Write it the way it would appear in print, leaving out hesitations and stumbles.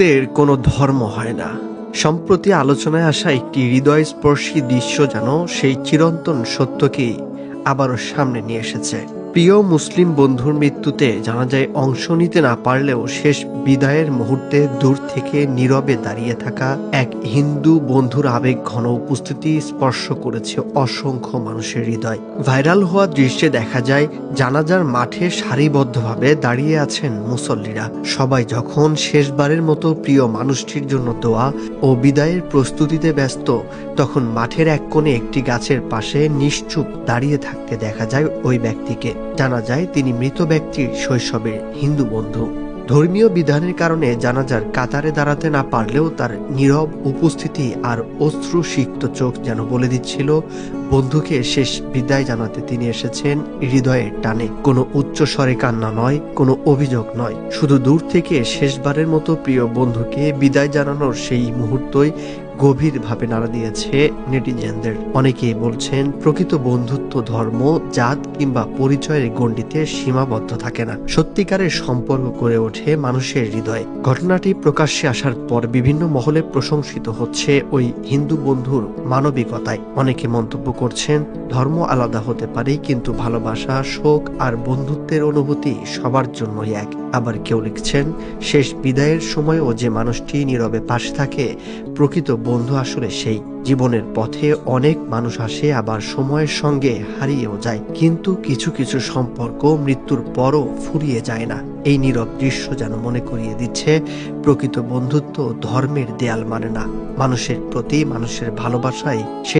বন্ধুত্বের কোনো ধর্ম হয় না। সম্প্রতি আলোচনায় আসা একটি হৃদয়স্পর্শী দৃশ্য যেন সেই চিরন্তন সত্যকেই আবারও সামনে নিয়ে এসেছে। প্রিয় মুসলিম বন্ধুর মৃত্যুতে জানাজায় অংশ নিতে না পারলেও শেষ বিদায়ের মুহূর্তে দূর থেকে নীরবে দাঁড়িয়ে থাকা এক হিন্দু বন্ধুর আবেগ ঘন উপস্থিতি স্পর্শ করেছে অসংখ্য মানুষের হৃদয়। ভাইরাল হওয়া দৃশ্যে দেখা যায় জানাজার মাঠে সারিবদ্ধভাবে দাঁড়িয়ে আছেন মুসল্লিরা। সবাই যখন শেষবারের মতো প্রিয় মানুষটির জন্য দোয়া ও বিদায়ের প্রস্তুতিতে ব্যস্ত, তখন মাঠের এক কোণে একটি গাছের পাশে নিশ্চুপ দাঁড়িয়ে থাকতে দেখা যায় ওই ব্যক্তিকে। জানা যায় তিনি মৃত ব্যক্তির শৈশবের হিন্দু বন্ধু। ধর্মীয় বিধানের কারণে জানাজার কাতারে দাঁড়াতে না পারলেও তার নীরব উপস্থিতি আর অশ্রুসিক্ত চোখ যেন বলে দিচ্ছিল বন্ধুকে শেষ বিদায় জানাতে তিনি এসেছেন হৃদয়ের টানে। কোনো উচ্চ স্বরে কান্না নয়, কোনো অভিযোগ নয়, শুধু দূর থেকে শেষবারের মতো প্রিয় বন্ধুকে বিদায় জানানোর সেই মুহূর্তই গভীরভাবে নাড়া দিয়েছে নেটিজেনদের। অনেকেই বলছেন প্রকৃত বন্ধুত্ব ধর্ম, জাত কিংবা পরিচয়ের গণ্ডিতে সীমাবদ্ধ থাকে না। সত্যিকারের সম্পর্ক গড়ে ওঠে মানুষের হৃদয়ে। ঘটনাটি প্রকাশ্যে আসার পর বিভিন্ন মহলে প্রশংসিত হচ্ছে ওই হিন্দু বন্ধুর মানবিকতায়। অনেকে মন্তব্য করছেন ধর্ম আলাদা হতে পারে, কিন্তু ভালোবাসা, শোক আর বন্ধুত্বের অনুভূতি সবার জন্যই এক। আবার কেউ লিখছেন শেষ বিদায়ের সময়ও যে মানুষটি নীরবে পাশে থাকে, প্রকৃত বন্ধু আসলে সেই। জীবনের পথে অনেক মানুষ আসে, আবার সময়ের সঙ্গে হারিয়েও যায়, কিন্তু কিছু কিছু সম্পর্ক মৃত্যুর পরও ফুরিয়ে যায় না। এই নীরব দৃশ্য যেন মনে করিয়ে দিচ্ছে প্রকৃত বন্ধুত্ব ধর্মের দেয়াল মানে না, মানুষের প্রতি মানুষের ভালোবাসাই